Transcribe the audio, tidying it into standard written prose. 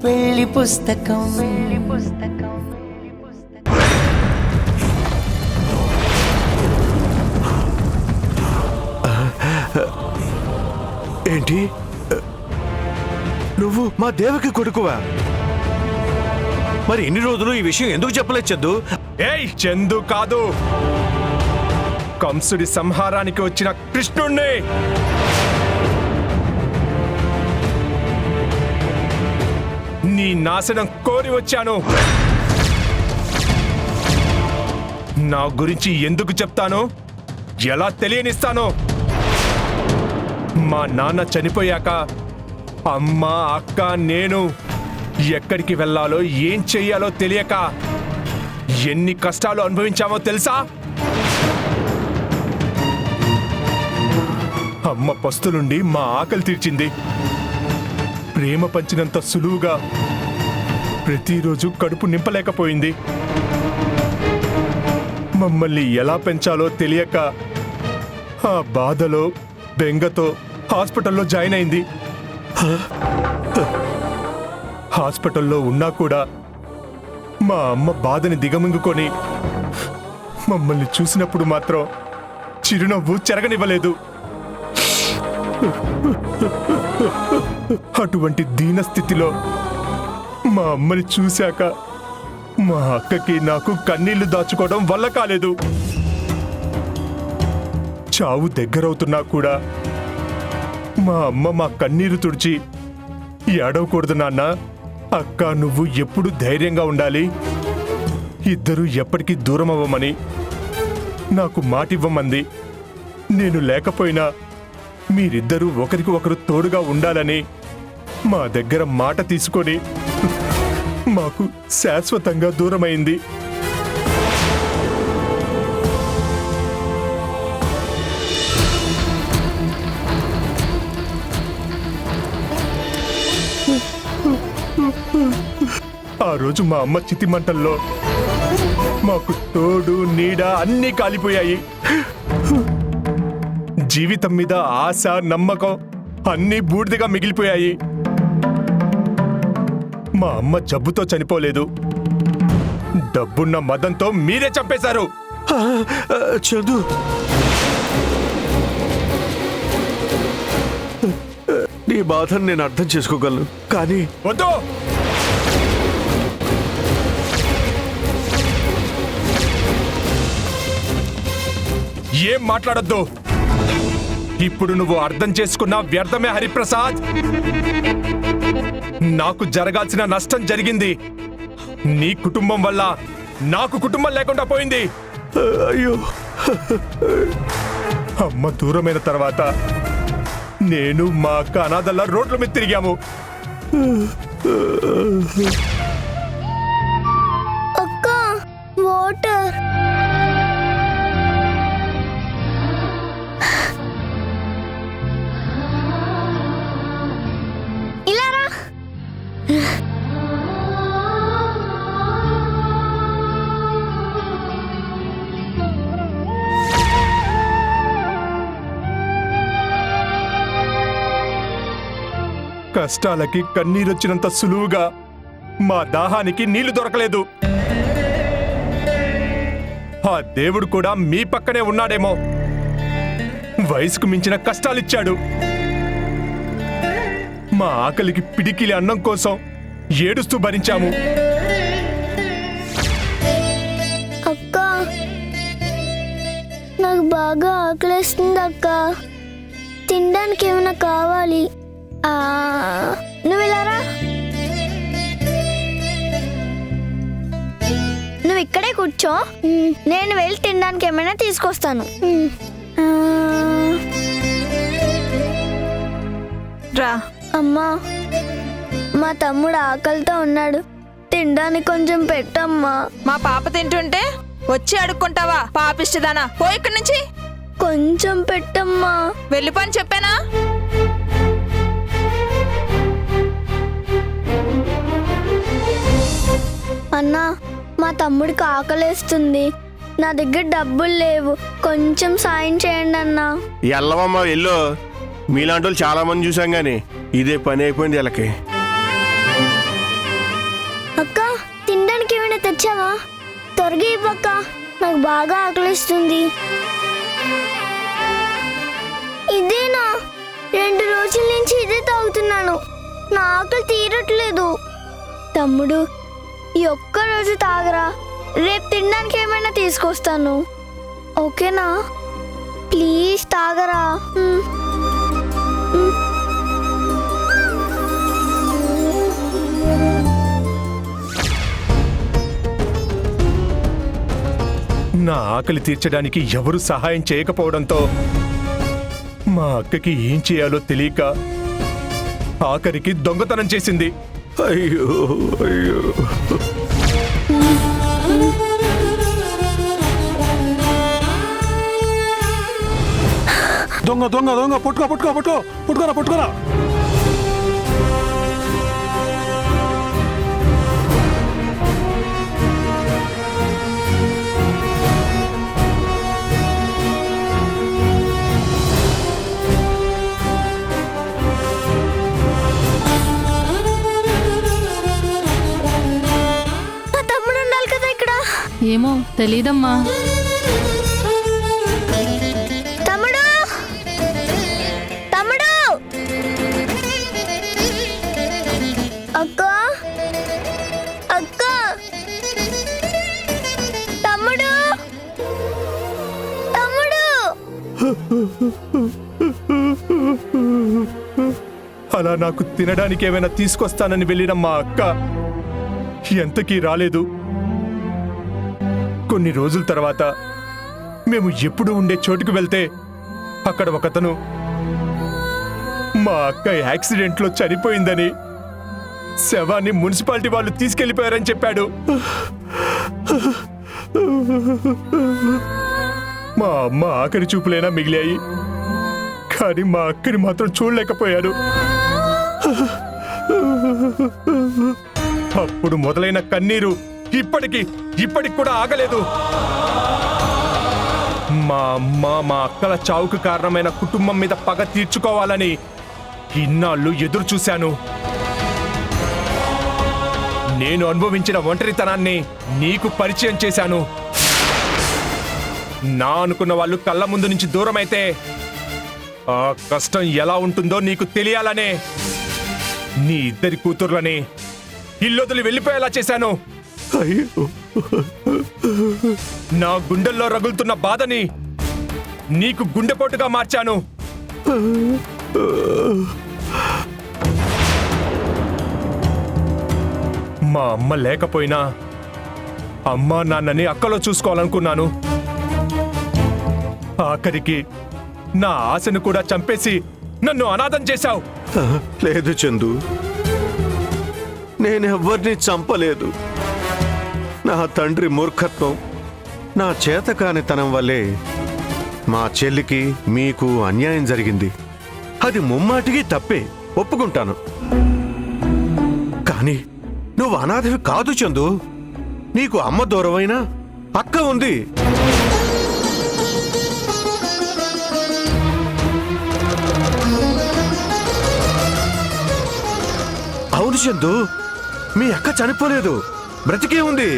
పెళ్లి పుస్తకం ఏంటి నువ్వు మా దేవకి కొడుకువా? మరి ఇన్ని రోజులు ఈ విషయం ఎందుకు చెప్పలేదు చందు? ఏయ్ చందు కాదు, కంసుడి సంహారానికి వచ్చిన కృష్ణుణ్ణి. నీ నాశనం కోరి వచ్చాను. నా గురించి ఎందుకు చెప్తాను, ఎలా తెలియనిస్తాను? మా నాన్న చనిపోయాక అమ్మ అక్క నేను ఎక్కడికి వెళ్ళాలో ఏం చెయ్యాలో తెలియక ఎన్ని కష్టాలు అనుభవించామో తెలుసా? అమ్మ పస్తులుండి మా ఆకలి తీర్చింది. ప్రేమ పంచినంత సులువుగా ప్రతిరోజు కడుపు నింపలేకపోయింది. మమ్మల్ని ఎలా పెంచాలో తెలియక ఆ బాధలో బెంగతో హాస్పిటల్లో జాయిన్ అయింది. హాస్పిటల్లో ఉన్నా కూడా మా అమ్మ బాధని దిగమింగుకొని మమ్మల్ని చూసినప్పుడు మాత్రం చిరునవ్వు చెరగనివ్వలేదు. అటువంటి దీనస్థితిలో మా అమ్మని చూశాక మా అక్కకి నాకు కన్నీళ్లు దాచుకోవడం వల్ల కాలేదు. చావు దగ్గరవుతున్నా కూడా మా అమ్మ మా కన్నీరు తుడిచి, ఏడవకూడదు నాన్న, అక్క నువ్వు ఎప్పుడు ధైర్యంగా ఉండాలి, ఇద్దరు ఎప్పటికీ దూరం అవ్వమని నాకు మాటివ్వమంది. నేను లేకపోయినా మీరిద్దరూ ఒకరికి ఒకరు తోడుగా ఉండాలని మా దగ్గర మాట తీసుకొని మాకు శాశ్వతంగా దూరమైంది. ఆ రోజు మా అమ్మ చితిమంటల్లో మాకు తోడు నీడ అన్నీ కాలిపోయాయి. జీవితం మీద ఆశ నమ్మకం అన్నీ బూడిదగా మిగిలిపోయాయి. మా అమ్మ జబ్బుతో చనిపోలేదు, డబ్బున్న మదంతో మీరే చంపేశారు. చందు, నీ బాధను నేను అర్థం చేసుకోగలను, కానీ వద్దు. ఏం మాట్లాడొద్దు. ఇప్పుడు నువ్వు అర్థం చేసుకున్న వ్యర్థమే హరిప్రసాద్. నాకు జరగాల్సిన నష్టం జరిగింది. నీ కుటుంబం వల్ల నాకు కుటుంబం లేకుండా పోయింది. అయ్యో, అమ్మ దూరమైన తర్వాత నేను మా అక్క అనాథల్లా రోడ్ల మీద తిరిగాము. అక్క వాటర్. ఇలా రా. కష్టాలకి కన్నీరొచ్చినంత సులువుగా మా దాహానికి నీళ్లు దొరకలేదు. ఆ దేవుడు కూడా మీ పక్కనే ఉన్నాడేమో. వయసుకు మించిన కష్టాలిచ్చాడు. మా ఆకలికి పిడికిలి అన్నం కోసం ఏడుస్తూ భరించాము. అక్క నాకు బాగా ఆకలిస్తుంది అక్క, తినడానికి ఏమైనా కావాలి. నువ్వు ఇలా రా. నువ్వు ఇక్కడే కూర్చో, నేను వెళ్ళి తినడానికి ఏమైనా తీసుకొస్తాను. రా. అమ్మా, మా తమ్ముడు ఆకలితో ఉన్నాడు, తినడానికి కొంచెం పెట్టమ్మా. మా పాప తింటుంటే వచ్చి అడుక్కుంటావా? పాపిష్టదానా, పో ఇక్కడి నుంచి. కొంచెం పెట్టమ్మా. వెళ్ళిపోని చెప్పానా? అన్నా, మా తమ్ముడికి ఆకలేస్తుంది, నా దగ్గర డబ్బులు లేవు, కొంచెం సాయం చేయండి అన్నా. ఎల్లవమ్మా వెళ్ళు, మీలాంటి వాళ్ళు చాలా మంది చూసాం గాని ఇదే పని అయిపోయింది వీళ్ళకి. ఇస్తావా? త్వరగా ఇవ్వక్క, నాకు బాగా ఆకలిస్తుంది. ఇదేనా? 2 రోజుల నుంచి ఇదే తాగుతున్నాను, నా ఆకలి తీరట్లేదు. తమ్ముడు, ఈ ఒక్క రోజు తాగరా, రేపు తినడానికి ఏమైనా తీసుకొస్తాను, ఓకేనా? ప్లీజ్ తాగరా. నా ఆకలి తీర్చడానికి ఎవరు సహాయం చేయకపోవడంతో మా అక్కకి ఏం చేయాలో తెలియక ఆఖరికి దొంగతనం చేసింది. అయ్యో అయ్యో. దొంగ దొంగ దొంగ పుట్టుకోరా. నా తమ్ముడు ఉండాలి కదా ఇక్కడ. ఏమో తెలీదమ్మా. తమ్ముడు, తమ్ముడు, అక్క, అక్క, తమ్ముడు, తమ్ముడు. అలా నాకు తినడానికి ఏమైనా తీసుకొస్తానని వెళ్ళిన మా అక్క ఎంతకీ రాలేదు. కొన్ని రోజుల తర్వాత మేము ఎప్పుడు ఉండే చోటుకు వెళ్తే అక్కడ ఒకతను మా అక్క యాక్సిడెంట్లో చనిపోయిందని, శవాన్ని మున్సిపాలిటీ వాళ్ళు తీసుకెళ్లిపోయారని చెప్పాడు. మా అమ్మ ఆఖరి చూపులైనా మిగిలాయి, కానీ మా అక్కని మాత్రం చూడలేకపోయాడు. అప్పుడు మొదలైన కన్నీరు ఇప్పటికి కూడా ఆగలేదు. మా అమ్మ మా అక్కల చావుకు కారణమైన కుటుంబం మీద పగ తీర్చుకోవాలని ఇన్నాళ్ళు ఎదురు చూశాను. నేను అనుభవించిన ఒంటరితనాన్ని నీకు పరిచయం చేశాను. నా అనుకున్న వాళ్ళు కళ్ళ ముందు నుంచి దూరమైతే ఆ కష్టం ఎలా ఉంటుందో నీకు తెలియాలనే నీ 2 కూతుర్లని ఇల్లొదిలి వెళ్ళిపోయేలా చేశాను. అయ్యో. నా గుండెల్లో రగులుతున్న బాధని నీకు గుండెపోటుగా మార్చాను. మా అమ్మ లేకపోయినా అమ్మా నాన్నని అక్కలో చూసుకోవాలనుకున్నాను. ఆఖరికి నా ఆశను కూడా చంపేసి నన్ను అనాథం చేశావు. లేదు చందు, నేనెవ్వరిని చంపలేదు. నా తండ్రి మూర్ఖత్వం, నా చేతకానితనం వల్లే మా చెల్లికి మీకు అన్యాయం జరిగింది. అది ముమ్మాటికి తప్పే, ఒప్పుకుంటాను. కానీ నువ్వు అనాథవి కాదు చందు. నీకు అమ్మ దూరమైనా అక్క ఉంది. అవును చందు, మీ అక్క చనిపోలేదు, బ్రతికే ఉంది.